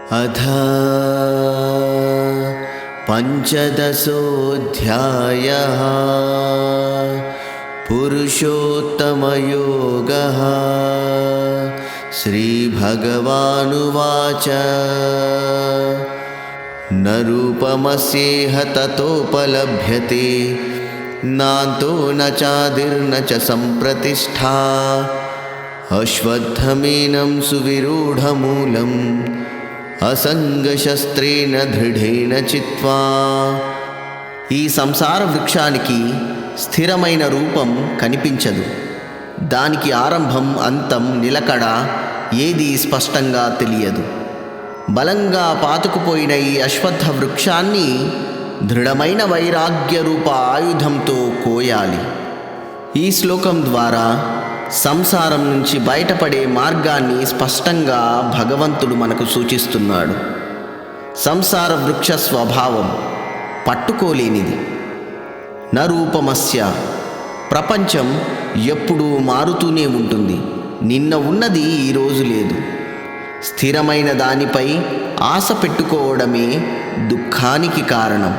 अथ पंचदशोऽध्यायः पुरुषोत्तमयोगः। श्रीभगवानुवाच न रूपमस्येह ततोपलभ्यते नान्तो न चादिर्न च सम्प्रतिष्ठा अश्वत्थमेनं सुविरूढमूलम् असंगशस्त्रेण దృఢేన చిత్వా। ఈ సంసార వృక్షానికి స్థిరమైన రూపం కనిపించదు. దానికి ఆరంభం అంతం నిలకడ ఏది స్పష్టంగా తెలియదు. బలంగా పాతుకుపోయిన ఈ అశ్వత్థ వృక్షాన్ని దృఢమైన వైరాగ్య రూప ఆయుధంతో కోయాలి. ఈ శ్లోకం ద్వారా సంసారం నుంచి బయటపడే మార్గాన్ని స్పష్టంగా భగవంతుడు మనకు సూచిస్తున్నాడు. సంసార వృక్ష స్వభావం పట్టుకోలేనిది. న రూపమస్య, ప్రపంచం ఎప్పుడూ మారుతూనే ఉంటుంది. నిన్న ఉన్నది ఈరోజు లేదు. స్థిరమైన దానిపై ఆశ పెట్టుకోవడమే దుఃఖానికి కారణం.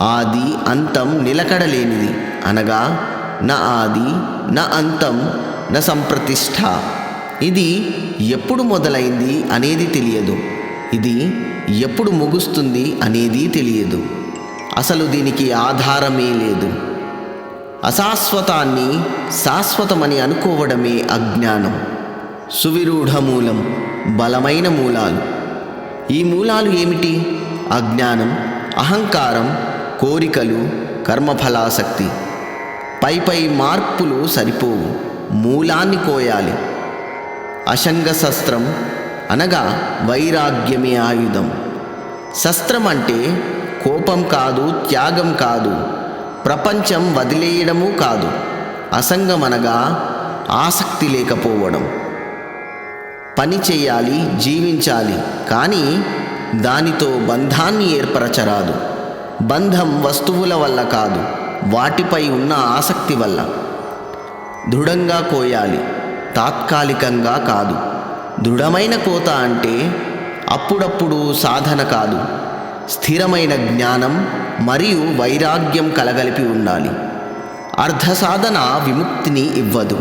ఆది అంతం నిలకడలేనిది అనగా న ఆది న అంతం న సంప్రతిష్ఠ. ఇది ఎప్పుడు మొదలైంది అనేది తెలియదు. ఇది ఎప్పుడు ముగుస్తుంది అనేది తెలియదు. అసలు దీనికి ఆధారమే లేదు. అశాశ్వతాన్ని శాశ్వతమని అనుకోవడమే అజ్ఞానం. సువిరూఢ మూలం, బలమైన మూలాలు. ఈ మూలాలు ఏమిటి? అజ్ఞానం, అహంకారం, కోరికలు, కర్మఫలాసక్తి. పై మార్పులు సరిపోవు. మూలాన్ని కోయాలి. అశంగ శస్త్రం అనగా వైరాగ్యమే ఆయుధం. శస్త్రం అంటే కోపం కాదు, త్యాగం కాదు, ప్రపంచం వదిలేయడము కాదు. అసంగం అనగా ఆసక్తి లేకపోవడం. పని చేయాలి, జీవించాలి, కానీ దానితో బంధాన్ని ఏర్పరచరాదు. బంధం వస్తువుల వల్ల కాదు, వాటిపై ఉన్న ఆసక్తి వల్ల. దృఢంగా కోయాలి, తాత్కాలికంగా కాదు. దృఢమైన కోత అంటే అప్పుడప్పుడు సాధన కాదు, స్థిరమైన జ్ఞానం మరియు వైరాగ్యం కలగలిపి ఉండాలి. అర్ధ సాధన విముక్తిని ఇవ్వదు.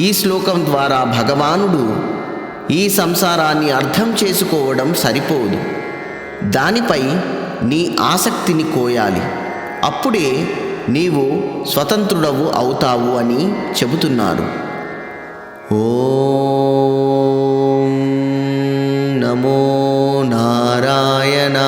ఈ శ్లోకం ద్వారా భగవానుడు ఈ సంసారాన్ని అర్థం చేసుకోవడం సరిపోదు, దానిపై నీ ఆసక్తిని కోయాలి. అప్పుడే నీవు స్వతంత్రుడవు అవుతావు అని చెబుతున్నారు. ఓం నమో నారాయణాయ.